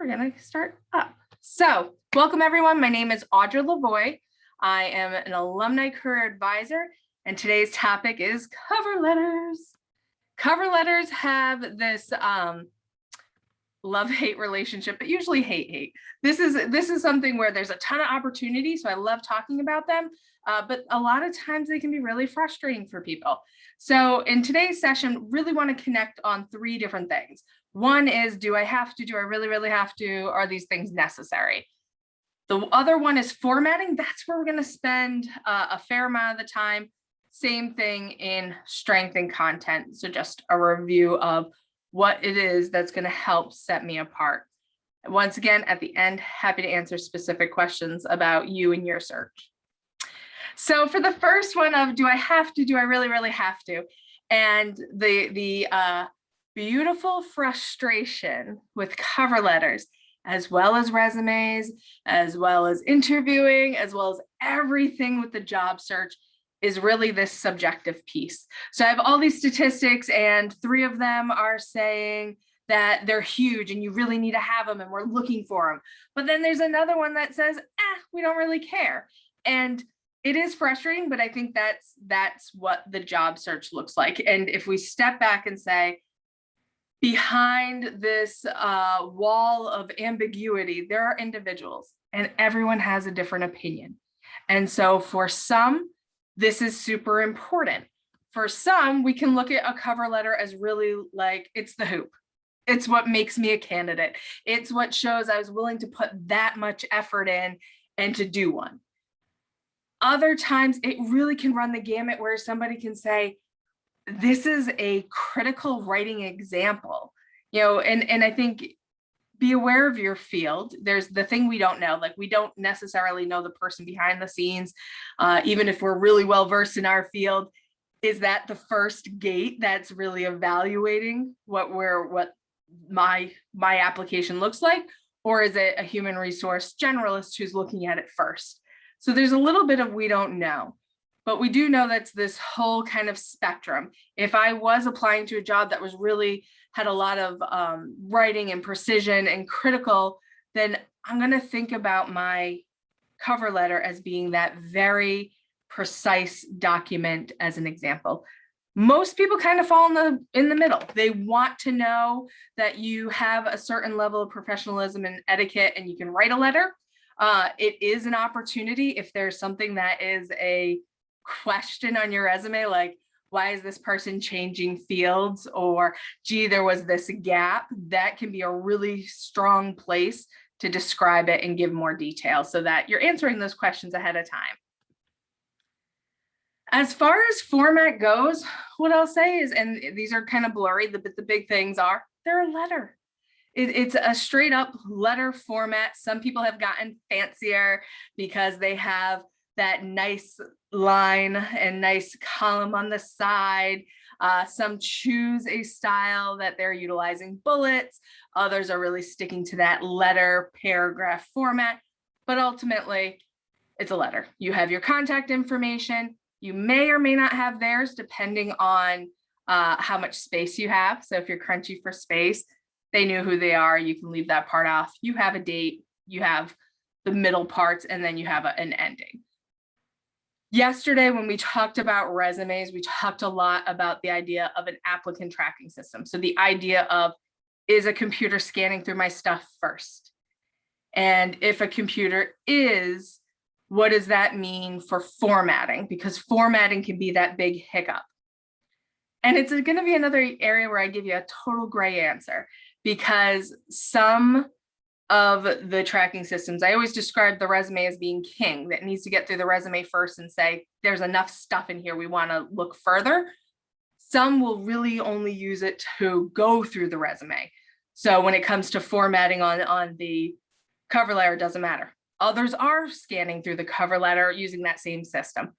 we're going to start up. So welcome everyone. My name is Audra Lavoie. I am an alumni career advisor, and today's topic is cover letters. Cover letters have this love-hate relationship, but usually hate-hate. This is something where there's a ton of opportunity, so I love talking about them, but a lot of times they can be really frustrating for people. So in today's session, really want to connect on three different things. One is, do I have to? Do I really, really have to? Are these things necessary? The other one is formatting. That's where we're going to spend a fair amount of the time. Same thing in strength and content. So just a review of what it is that's going to help set me apart. Once again, at the end, happy to answer specific questions about you and your search. So for the first one of, do I have to? Do I really, really have to? And the beautiful frustration with cover letters, as well as resumes, as well as interviewing, as well as everything with the job search, is really this subjective piece. So I have all these statistics, and 3 of them are saying that they're huge and you really need to have them and we're looking for them. But then there's another one that says, we don't really care. And it is frustrating, but I think that's what the job search looks like. And if we step back and say, behind this wall of ambiguity, there are individuals, and everyone has a different opinion. And so for some, this is super important. For some, we can look at a cover letter as really like, it's the hoop. It's what makes me a candidate. It's what shows I was willing to put that much effort in and to do one. Other times, it really can run the gamut where somebody can say, this is a critical writing example, and I think be aware of your field. There's the thing we don't know, like we don't necessarily know the person behind the scenes, even if we're really well versed in our field. Is that the first gate that's really evaluating what my application looks like, or is it a human resource generalist who's looking at it first? So there's a little bit of we don't know. But we do know that's this whole kind of spectrum. If I was applying to a job that was really had a lot of writing and precision and critical, then I'm going to think about my cover letter as being that very precise document as an example. Most people kind of fall in the middle. They want to know that you have a certain level of professionalism and etiquette and you can write a letter. It is an opportunity if there's something that is a question on your resume, like, why is this person changing fields? Or, gee, there was this gap. That can be a really strong place to describe it and give more detail so that you're answering those questions ahead of time. As far as format goes, what I'll say is, and these are kind of blurry, but the big things are, they're a letter. It's a straight up letter format. Some people have gotten fancier because they have that nice line and nice column on the side. Some choose a style that they're utilizing bullets. Others are really sticking to that letter paragraph format. But ultimately, it's a letter. You have your contact information. You may or may not have theirs depending on how much space you have. So if you're crunchy for space, they knew who they are. You can leave that part off. You have a date. You have the middle parts, and then you have an ending. Yesterday, when we talked about resumes, we talked a lot about the idea of an applicant tracking system. So the idea of, is a computer scanning through my stuff first? And if a computer is, what does that mean for formatting? Because formatting can be that big hiccup. And it's going to be another area where I give you a total gray answer, because some of the tracking systems, I always describe the resume as being king, that needs to get through the resume first and say, there's enough stuff in here, we want to look further. Some will really only use it to go through the resume. So when it comes to formatting on the cover letter, it doesn't matter. Others are scanning through the cover letter using that same system.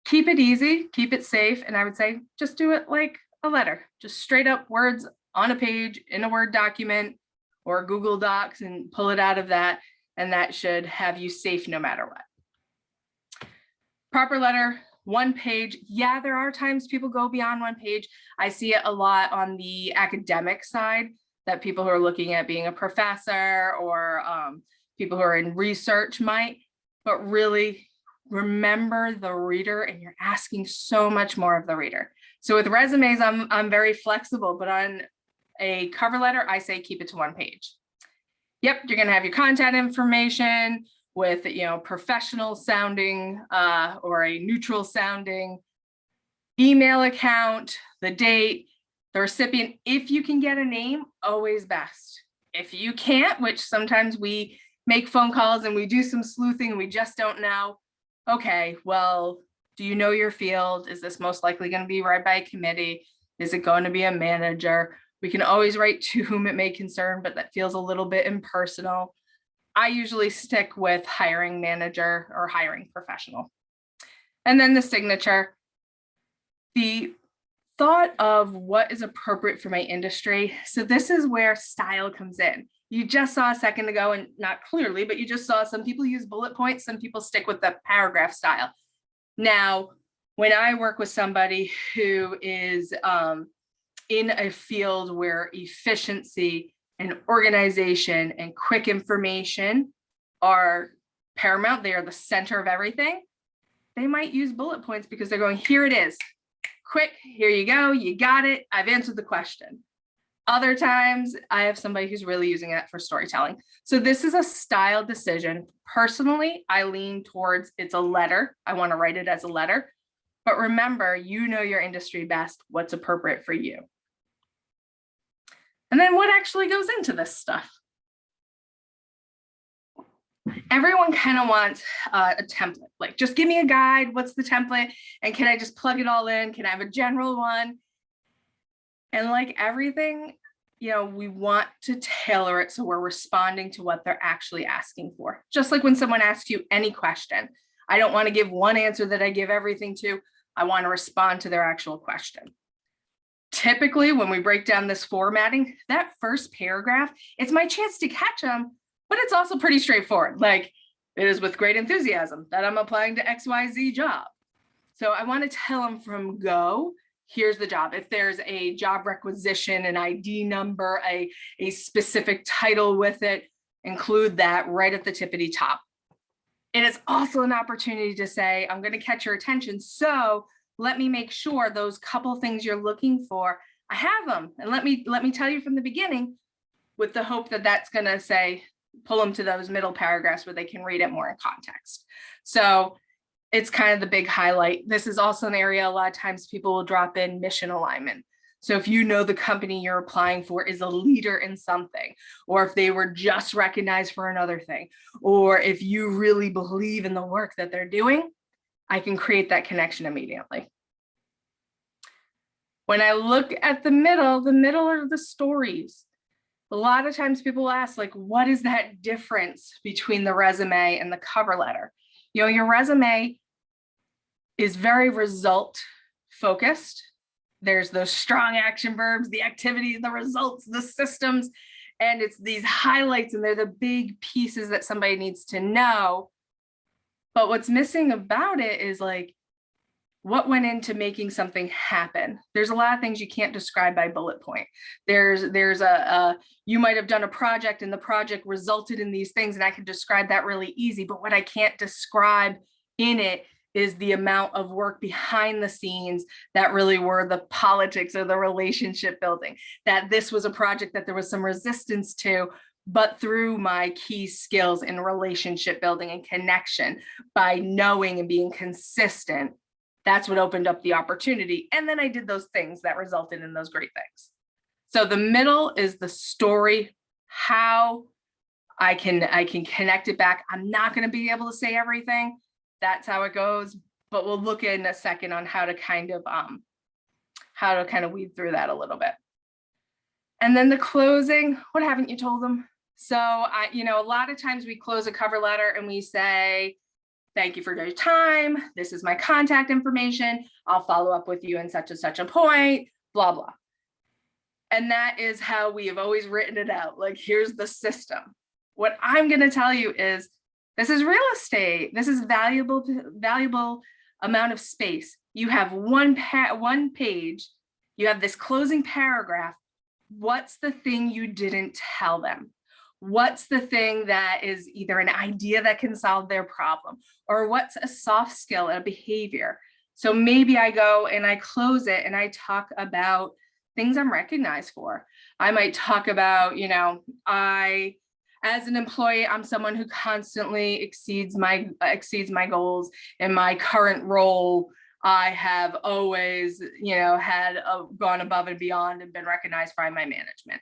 Keep it easy, keep it safe, and I would say just do it like a letter, just straight up words on a page in a Word document or Google Docs, and pull it out of that, and that should have you safe no matter what. Proper letter, 1 page. Yeah, there are times people go beyond 1 page. I see it a lot on the academic side. that people who are looking at being a professor or people who are in research might, but really remember the reader, and you're asking so much more of the reader. So with resumes, I'm very flexible, but on a cover letter, I say keep it to 1 page. Yep, you're gonna have your contact information with, professional sounding or a neutral sounding email account, the date, the recipient. If you can get a name, always best. If you can't, which sometimes we make phone calls and we do some sleuthing and we just don't know, okay, well, do you know your field? Is this most likely going to be read by a committee? Is it going to be a manager? We can always write to whom it may concern, but that feels a little bit impersonal. I usually stick with hiring manager or hiring professional. And then the signature. The thought of what is appropriate for my industry. So this is where style comes in. You just saw a second ago, and not clearly, but you just saw some people use bullet points, some people stick with the paragraph style. Now, when I work with somebody who is in a field where efficiency and organization and quick information are paramount, they are the center of everything, they might use bullet points because they're going, here it is. Quick, here you go, you got it, I've answered the question. Other times, I have somebody who's really using it for storytelling. So this is a style decision. Personally, I lean towards it's a letter. I want to write it as a letter. But remember, you know your industry best, what's appropriate for you. And then what actually goes into this stuff? Everyone kind of wants a template, like just give me a guide, what's the template? And can I just plug it all in? Can I have a general one? And like everything, we want to tailor it so we're responding to what they're actually asking for. Just like when someone asks you any question, I don't want to give one answer that I give everything to. I want to respond to their actual question. Typically, when we break down this formatting, that first paragraph, it's my chance to catch them, but it's also pretty straightforward. Like, it is with great enthusiasm that I'm applying to XYZ job. So I want to tell them from go, here's the job. If there's a job requisition, an ID number, a specific title with it, include that right at the tippity top. It is also an opportunity to say, I'm going to catch your attention. So let me make sure those couple things you're looking for, I have them. And let me tell you from the beginning, with the hope that that's going to say, pull them to those middle paragraphs where they can read it more in context. So it's kind of the big highlight. This is also an area a lot of times people will drop in mission alignment. So if you know the company you're applying for is a leader in something, or if they were just recognized for another thing, or if you really believe in the work that they're doing, I can create that connection immediately. When I look at the middle are the stories. A lot of times people ask, like, what is that difference between the resume and the cover letter? Your resume is very result focused. There's those strong action verbs, the activities, the results, the systems, and it's these highlights, and they're the big pieces that somebody needs to know. But what's missing about it is like, what went into making something happen? There's a lot of things you can't describe by bullet point. There's you might have done a project and the project resulted in these things, and I can describe that really easy, but what I can't describe in it is the amount of work behind the scenes that really were the politics or the relationship building, that this was a project that there was some resistance to, but through my key skills in relationship building and connection, by knowing and being consistent, that's what opened up the opportunity. And then I did those things that resulted in those great things. So the middle is the story, how I can connect it back. I'm not going to be able to say everything. That's how it goes. But we'll look in a second on how to kind of weed through that a little bit. And then the closing, what haven't you told them? So a lot of times we close a cover letter and we say, thank you for your time. This is my contact information. I'll follow up with you in such and such a point, blah, blah. And that is how we have always written it out. Like, here's the system. What I'm going to tell you is this is real estate. This is valuable amount of space. You have one page. You have this closing paragraph. What's the thing you didn't tell them? What's the thing that is either an idea that can solve their problem, or what's a soft skill, a behavior? So maybe I go and I close it and I talk about things I'm recognized for. I might talk about, as an employee, I'm someone who constantly exceeds my goals. In my current role, I have always, gone above and beyond and been recognized by my management.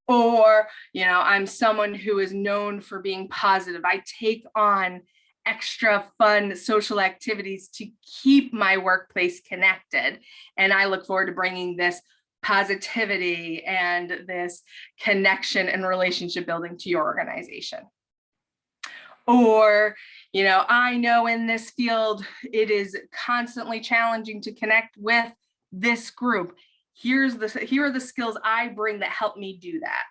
Or, I'm someone who is known for being positive. I take on extra fun social activities to keep my workplace connected. And I look forward to bringing this positivity and this connection and relationship building to your organization. Or, I know in this field, it is constantly challenging to connect with this group. Here are the skills I bring that help me do that.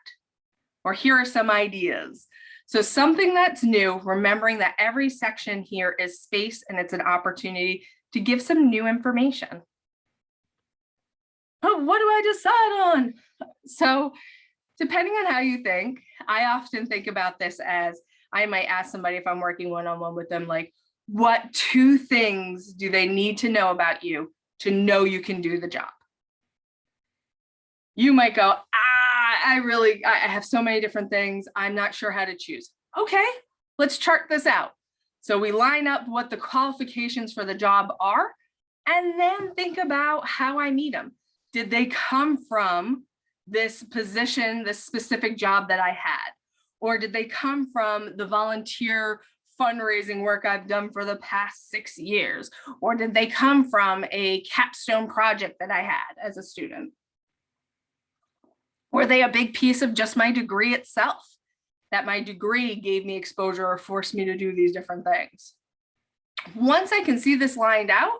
Or here are some ideas. So something that's new, remembering that every section here is space and it's an opportunity to give some new information. Oh, what do I decide on? So depending on how you think, I often think about this as I might ask somebody if I'm working one-on-one with them, like, what 2 things do they need to know about you to know you can do the job? You might go, I have so many different things. I'm not sure how to choose. Okay, let's chart this out. So we line up what the qualifications for the job are, and then think about how I meet them. Did they come from this position, this specific job that I had? Or did they come from the volunteer fundraising work I've done for the past 6 years? Or did they come from a capstone project that I had as a student? Were they a big piece of just my degree itself? That my degree gave me exposure or forced me to do these different things. Once I can see this lined out,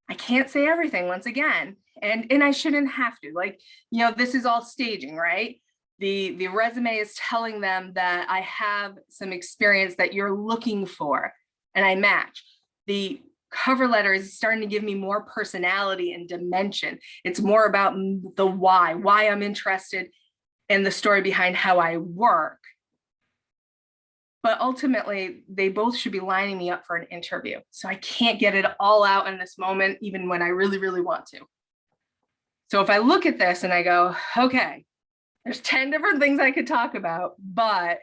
I can't say everything once again. And I shouldn't have to. Like, this is all staging, right? The resume is telling them that I have some experience that you're looking for, and I match. The cover letter is starting to give me more personality and dimension. It's more about the why I'm interested in the story behind how I work. But ultimately, they both should be lining me up for an interview. So I can't get it all out in this moment, even when I really, really want to. So if I look at this and I go, okay, there's 10 different things I could talk about, but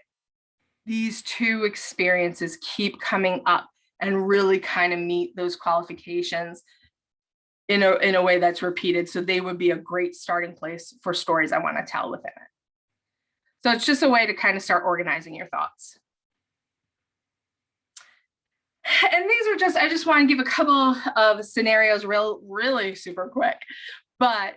these 2 experiences keep coming up and really kind of meet those qualifications in a way that's repeated. So they would be a great starting place for stories I want to tell within it. So it's just a way to kind of start organizing your thoughts. And these are just, I just want to give a couple of scenarios really super quick, but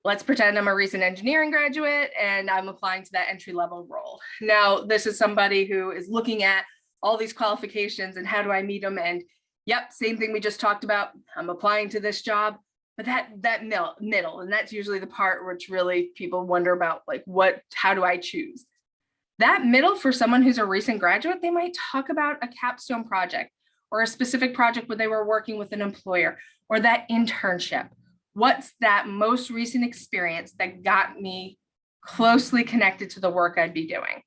let's pretend I'm a recent engineering graduate and I'm applying to that entry-level role. Now, this is somebody who is looking at all these qualifications and how do I meet them? And yep, same thing we just talked about. I'm applying to this job, but that middle, and that's usually the part which really people wonder about, like, how do I choose? That middle, for someone who's a recent graduate, they might talk about a capstone project or a specific project where they were working with an employer, or that internship. What's that most recent experience that got me closely connected to the work I'd be doing?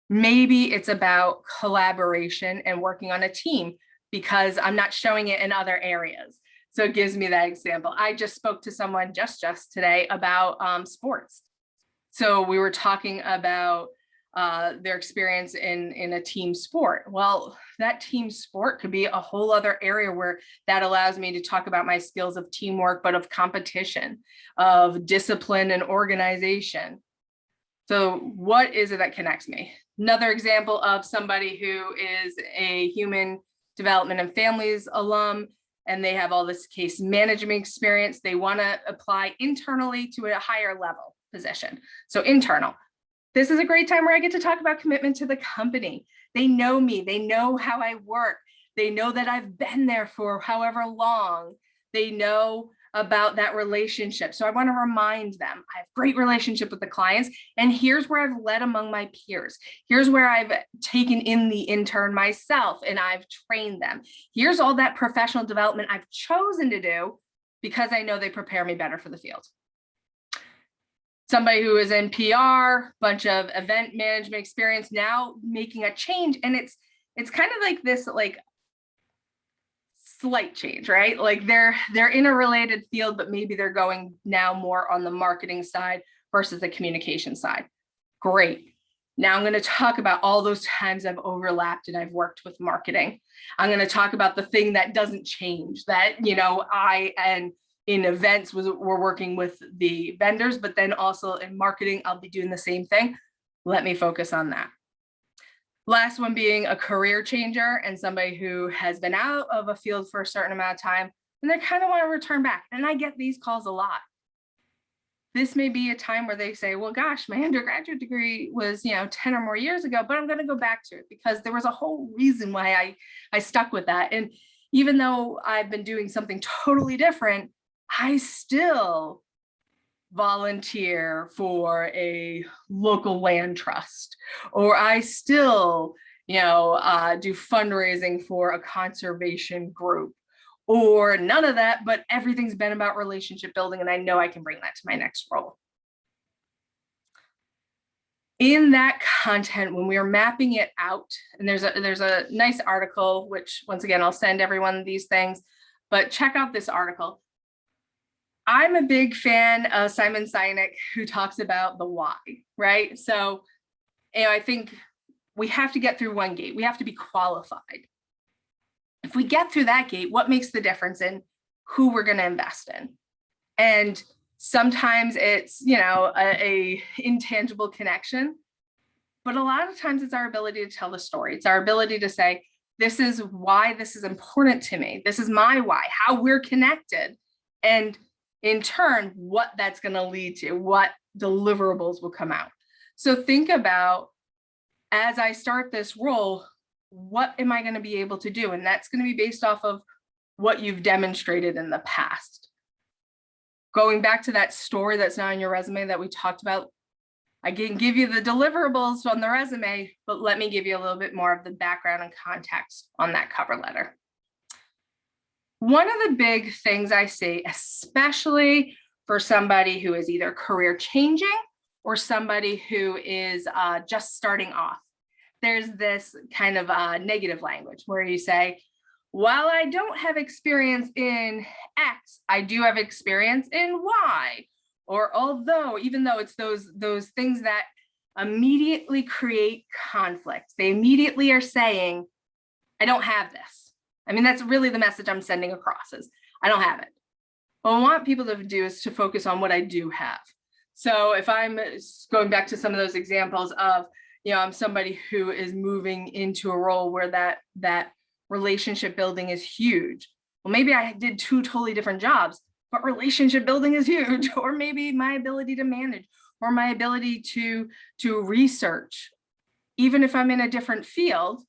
Maybe it's about collaboration and working on a team because I'm not showing it in other areas. So it gives me that example. I just spoke to someone just today about sports. So we were talking about their experience in a team sport. Well, that team sport could be a whole other area where that allows me to talk about my skills of teamwork, but of competition, of discipline and organization. So what is it that connects me? Another example of somebody who is a human development and families alum, and they have all this case management experience. They want to apply internally to a higher level position. So internal. This is a great time where I get to talk about commitment to the company. They know me, they know how I work. They know that I've been there for however long. They know about that relationship. So I want to remind them I have great relationship with the clients, and here's where I've led among my peers. Here's where I've taken in the intern myself and I've trained them. Here's all that professional development I've chosen to do because I know they prepare me better for the field. somebody who is in PR, bunch of event management experience, now making a change. And it's kind of like this like slight change, right? Like they're in a related field, but maybe they're going now more on the marketing side versus the communication side. Great. Now I'm going to talk about all those times I've overlapped and I've worked with marketing. I'm going to talk about the thing that doesn't change, that, I and in events we're working with the vendors, but then also in marketing, I'll be doing the same thing. Let me focus on that. Last one being a career changer and somebody who has been out of a field for a certain amount of time and they kind of want to return back. And I get these calls a lot. This may be a time where they say, well, gosh, my undergraduate degree was, 10 or more years ago, but I'm going to go back to it because there was a whole reason why I stuck with that. And even though I've been doing something totally different, I still volunteer for a local land trust, or I still, do fundraising for a conservation group, or none of that, but everything's been about relationship building. And I know I can bring that to my next role. In that content, when we are mapping it out, and there's a nice article, which once again, I'll send everyone these things, but check out this article. I'm a big fan of Simon Sinek, who talks about the why, right? So, I think we have to get through one gate. We have to be qualified. If we get through that gate, what makes the difference in who we're going to invest in? And sometimes it's, a intangible connection, but a lot of times it's our ability to tell the story. It's our ability to say, this is why this is important to me. This is my why, how we're connected. And in turn, what that's going to lead to, what deliverables will come out. So think about, as I start this role, what am I going to be able to do? And that's going to be based off of what you've demonstrated in the past. Going back to that story that's not on your resume that we talked about, I can give you the deliverables on the resume, but let me give you a little bit more of the background and context on that cover letter. One of the big things I see, especially for somebody who is either career changing or somebody who is just starting off, there's this kind of negative language where you say, while I don't have experience in X, I do have experience in Y. Or although, even though it's those things that immediately create conflict, they immediately are saying, I don't have this. I mean, that's really the message I'm sending across is, I don't have it. What I want people to do is to focus on what I do have. So if I'm going back to some of those examples of, I'm somebody who is moving into a role where that relationship building is huge. Well, maybe I did two totally different jobs, but relationship building is huge. Or maybe my ability to manage, or my ability to research. Even if I'm in a different field,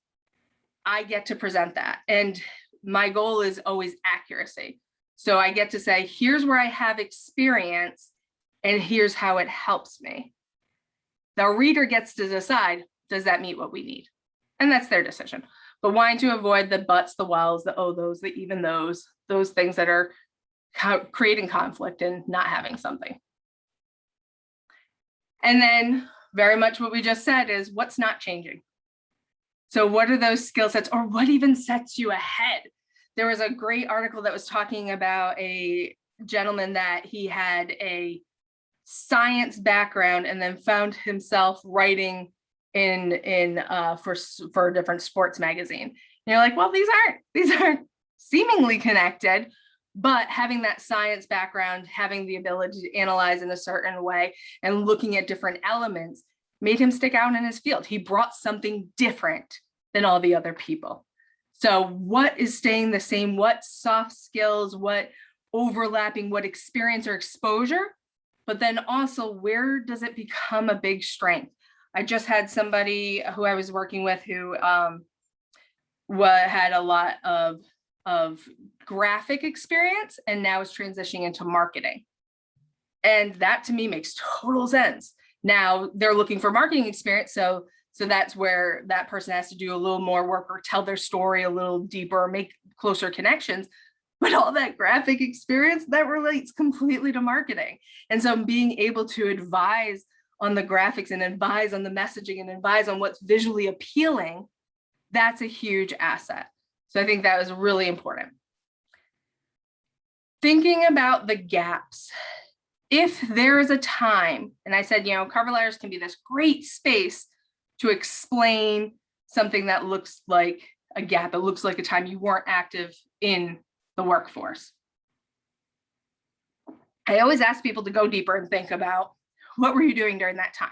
I get to present that. And my goal is always accuracy. So I get to say, here's where I have experience, and here's how it helps me. The reader gets to decide, does that meet what we need? And that's their decision. But wanting to avoid the buts, the whiles, the oh, those, the even those things that are creating conflict and not having something. And then very much what we just said is what's not changing. So what are those skill sets, or what even sets you ahead? There was a great article that was talking about a gentleman that he had a science background and then found himself writing for a different sports magazine. And you're like, well, these aren't seemingly connected, but having that science background, having the ability to analyze in a certain way and looking at different elements made him stick out in his field. He brought something different than all the other people. So what is staying the same? What soft skills, what overlapping, what experience or exposure, but then also where does it become a big strength? I just had somebody who I was working with who had a lot of graphic experience and now is transitioning into marketing. And that to me makes total sense. Now they're looking for marketing experience. So that's where that person has to do a little more work or tell their story a little deeper, or make closer connections. but all that graphic experience that relates completely to marketing. And so being able to advise on the graphics and advise on the messaging and advise on what's visually appealing, that's a huge asset. So I think that was really important. Thinking about the gaps. If there is a time, and I said, cover letters can be this great space to explain something that looks like a gap. It looks like a time you weren't active in the workforce. I always ask people to go deeper and think about, what were you doing during that time?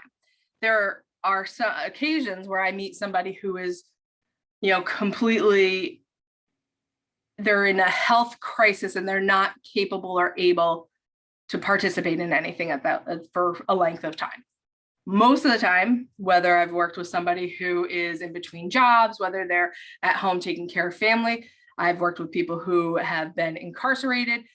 There are some occasions where I meet somebody who is, completely, they're in a health crisis and they're not capable or able to participate in anything at that for a length of time. Most of the time, whether I've worked with somebody who is in between jobs, whether they're at home taking care of family, I've worked with people who have been incarcerated.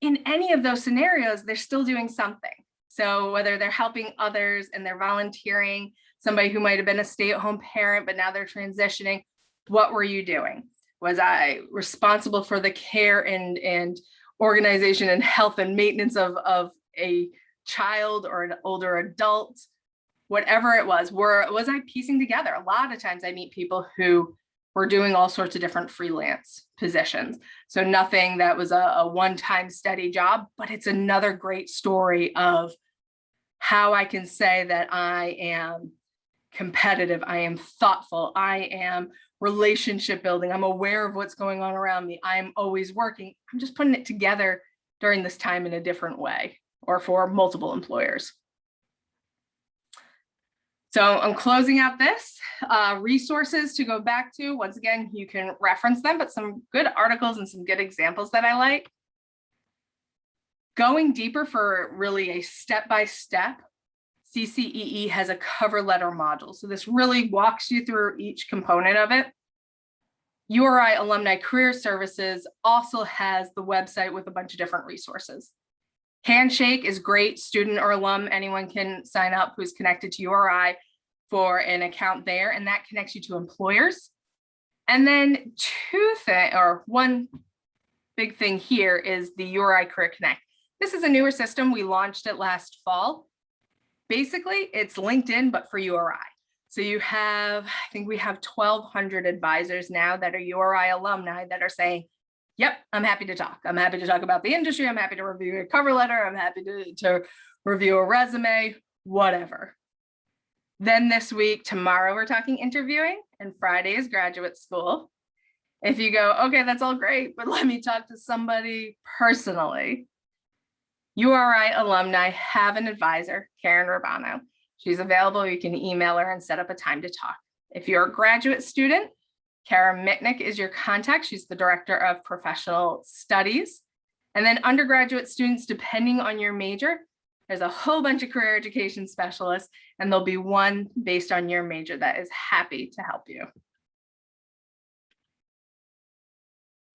In any of those scenarios, they're still doing something. So whether they're helping others and they're volunteering, somebody who might have been a stay-at-home parent, but now they're transitioning, what were you doing? Was I responsible for the care and organization and health and maintenance of a child or an older adult? Whatever it was I piecing together? A lot of times I meet people who were doing all sorts of different freelance positions. So nothing that was a one-time steady job, but it's another great story of how I can say that I am competitive, I am thoughtful, I am relationship building, I'm aware of what's going on around me, I'm always working. I'm just putting it together during this time in a different way, or for multiple employers. So I'm closing out this. Resources to go back to. Once again, you can reference them, but some good articles and some good examples that I like. Going deeper for really a step-by-step, CCEE has a cover letter module. So this really walks you through each component of it. URI Alumni Career Services also has the website with a bunch of different resources. Handshake is great. Student or alum, anyone can sign up who's connected to URI for an account there, and that connects you to employers. And then one big thing here is the URI Career Connect. This is a newer system. We launched it last fall. Basically, it's LinkedIn, but for URI. So you have, I think we have 1,200 advisors now that are URI alumni that are saying, yep, I'm happy to talk. I'm happy to talk about the industry. I'm happy to review a cover letter. I'm happy to review a resume, whatever. Then this week, tomorrow, we're talking interviewing, and Friday is graduate school. If you go, okay, that's all great, but let me talk to somebody personally. URI alumni have an advisor, Karen Urbano. She's available. You can email her and set up a time to talk. If you're a graduate student, Kara Mitnick is your contact. She's the director of professional studies. And then undergraduate students, depending on your major, there's a whole bunch of career education specialists, and there'll be one based on your major that is happy to help you.